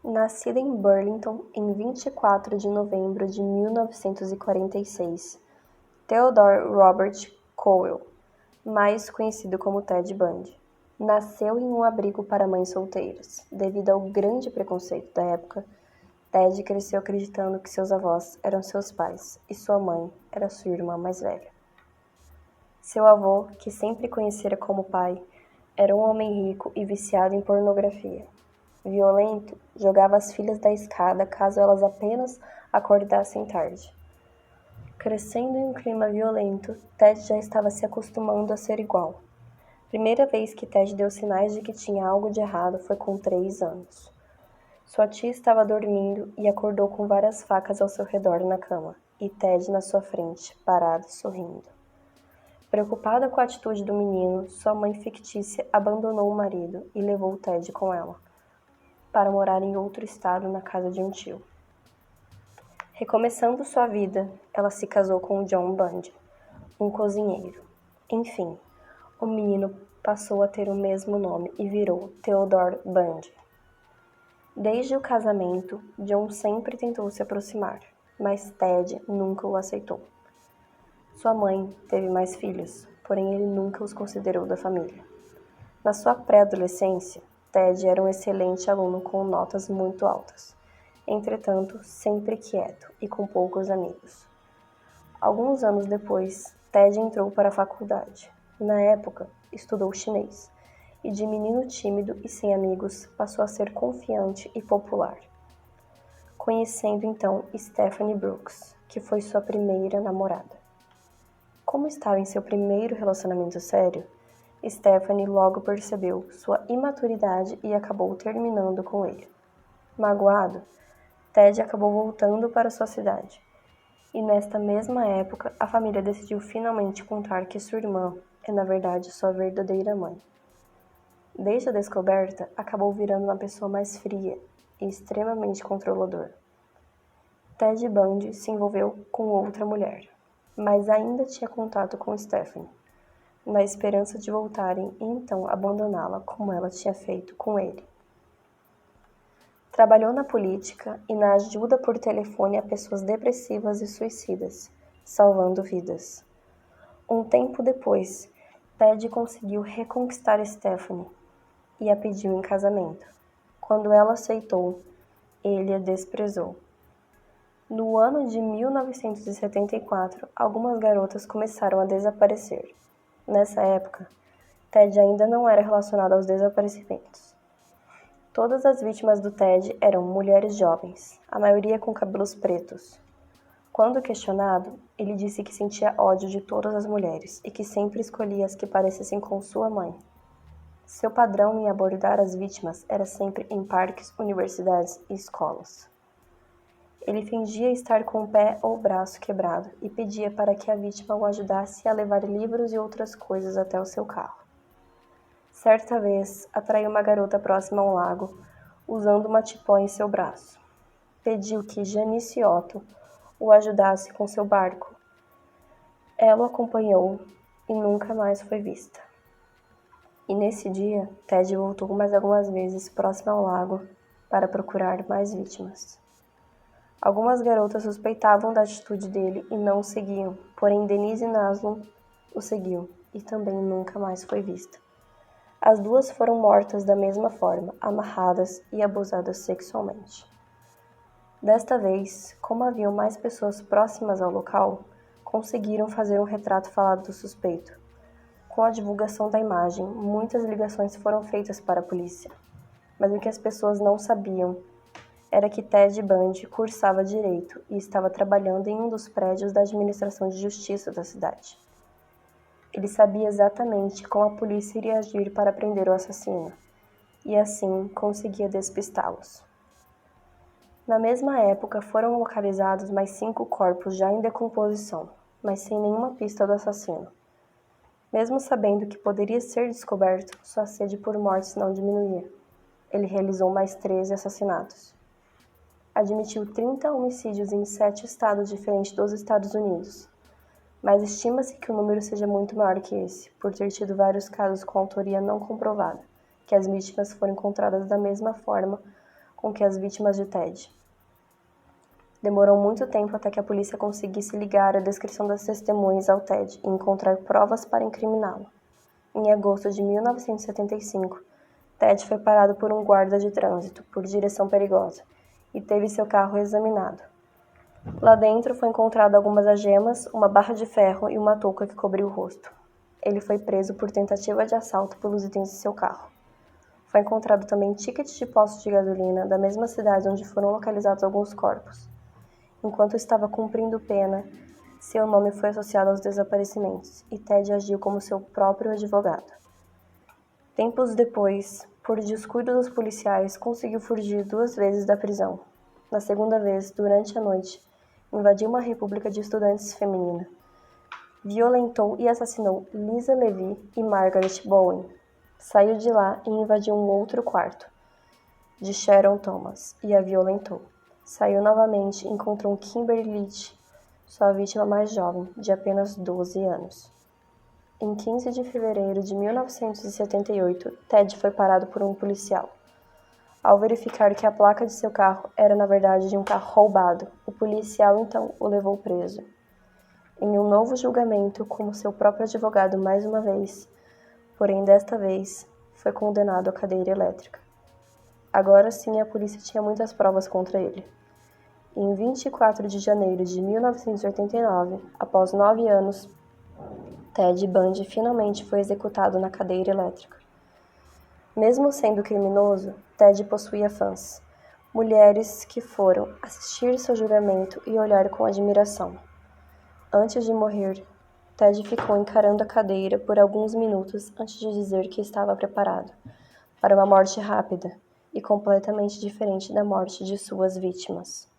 Nascida em Burlington em 24 de novembro de 1946, Theodore Robert Cowell, mais conhecido como Ted Bundy, nasceu em um abrigo para mães solteiras. Devido ao grande preconceito da época, Ted cresceu acreditando que seus avós eram seus pais e sua mãe era sua irmã mais velha. Seu avô, que sempre conhecera como pai, era um homem rico e viciado em pornografia. Violento, jogava as filhas da escada caso elas apenas acordassem tarde. Crescendo em um clima violento, Ted já estava se acostumando a ser igual. Primeira vez que Ted deu sinais de que tinha algo de errado foi com 3 anos. Sua tia estava dormindo e acordou com várias facas ao seu redor na cama, e Ted na sua frente, parado, sorrindo. Preocupada com a atitude do menino, sua mãe fictícia abandonou o marido e levou Ted com ela, para morar em outro estado na casa de um tio. Recomeçando sua vida, ela se casou com John Bundy, um cozinheiro. Enfim, o menino passou a ter o mesmo nome e virou Theodore Bundy. Desde o casamento, John sempre tentou se aproximar, mas Ted nunca o aceitou. Sua mãe teve mais filhos, porém ele nunca os considerou da família. Na sua pré-adolescência, Ted era um excelente aluno com notas muito altas. Entretanto, sempre quieto e com poucos amigos. Alguns anos depois, Ted entrou para a faculdade. Na época, estudou chinês, e de menino tímido e sem amigos, passou a ser confiante e popular. Conhecendo então Stephanie Brooks, que foi sua primeira namorada. Como estava em seu primeiro relacionamento sério, Stephanie logo percebeu sua imaturidade e acabou terminando com ele. Magoado, Ted acabou voltando para sua cidade. E nesta mesma época, a família decidiu finalmente contar que sua irmã é na verdade sua verdadeira mãe. Desde a descoberta, acabou virando uma pessoa mais fria e extremamente controlador. Ted Bundy se envolveu com outra mulher, mas ainda tinha contato com Stephanie, na esperança de voltarem e então abandoná-la como ela tinha feito com ele. Trabalhou na política e na ajuda por telefone a pessoas depressivas e suicidas, salvando vidas. Um tempo depois, Ted conseguiu reconquistar Stephanie e a pediu em casamento. Quando ela aceitou, ele a desprezou. No ano de 1974, algumas garotas começaram a desaparecer. Nessa época, Ted ainda não era relacionado aos desaparecimentos. Todas as vítimas do Ted eram mulheres jovens, a maioria com cabelos pretos. Quando questionado, ele disse que sentia ódio de todas as mulheres e que sempre escolhia as que parecessem com sua mãe. Seu padrão em abordar as vítimas era sempre em parques, universidades e escolas. Ele fingia estar com o pé ou braço quebrado e pedia para que a vítima o ajudasse a levar livros e outras coisas até o seu carro. Certa vez, atraiu uma garota próxima a um lago, usando uma tipó em seu braço. Pediu que Janice Otto o ajudasse com seu barco. Ela o acompanhou e nunca mais foi vista. E nesse dia, Ted voltou mais algumas vezes próximo ao lago para procurar mais vítimas. Algumas garotas suspeitavam da atitude dele e não o seguiam, porém Denise Naslund o seguiu e também nunca mais foi vista. As duas foram mortas da mesma forma, amarradas e abusadas sexualmente. Desta vez, como haviam mais pessoas próximas ao local, conseguiram fazer um retrato falado do suspeito. Com a divulgação da imagem, muitas ligações foram feitas para a polícia, mas o que as pessoas não sabiam era que Ted Bundy cursava direito e estava trabalhando em um dos prédios da administração de justiça da cidade. Ele sabia exatamente como a polícia iria agir para prender o assassino, e assim conseguia despistá-los. Na mesma época, foram localizados mais 5 corpos já em decomposição, mas sem nenhuma pista do assassino. Mesmo sabendo que poderia ser descoberto, sua sede por mortes não diminuía. Ele realizou mais 13 assassinatos. Admitiu 30 homicídios em 7 estados diferentes dos Estados Unidos, mas estima-se que o número seja muito maior que esse, por ter tido vários casos com autoria não comprovada, que as vítimas foram encontradas da mesma forma com que as vítimas de Ted. Demorou muito tempo até que a polícia conseguisse ligar a descrição das testemunhas ao Ted e encontrar provas para incriminá-lo. Em agosto de 1975, Ted foi parado por um guarda de trânsito por direção perigosa e teve seu carro examinado. Lá dentro foi encontrado algumas algemas, uma barra de ferro e uma touca que cobriu o rosto. Ele foi preso por tentativa de assalto pelos itens de seu carro. Foi encontrado também tickets de postos de gasolina da mesma cidade onde foram localizados alguns corpos. Enquanto estava cumprindo pena, seu nome foi associado aos desaparecimentos e Ted agiu como seu próprio advogado. Tempos depois, por descuido dos policiais, conseguiu fugir 2 vezes da prisão. Na segunda vez, durante a noite, invadiu uma república de estudantes feminina. Violentou e assassinou Lisa Levy e Margaret Bowen. Saiu de lá e invadiu um outro quarto, de Sharon Thomas, e a violentou. Saiu novamente e encontrou Kimberly Leach, sua vítima mais jovem, de apenas 12 anos. Em 15 de fevereiro de 1978, Ted foi parado por um policial. Ao verificar que a placa de seu carro era na verdade de um carro roubado, o policial então o levou preso. Em um novo julgamento, como seu próprio advogado mais uma vez, porém desta vez, foi condenado à cadeira elétrica. Agora sim a polícia tinha muitas provas contra ele. Em 24 de janeiro de 1989, após 9 anos, Ted Bundy finalmente foi executado na cadeira elétrica. Mesmo sendo criminoso, Ted possuía fãs, mulheres que foram assistir seu julgamento e olhar com admiração. Antes de morrer, Ted ficou encarando a cadeira por alguns minutos antes de dizer que estava preparado para uma morte rápida e completamente diferente da morte de suas vítimas.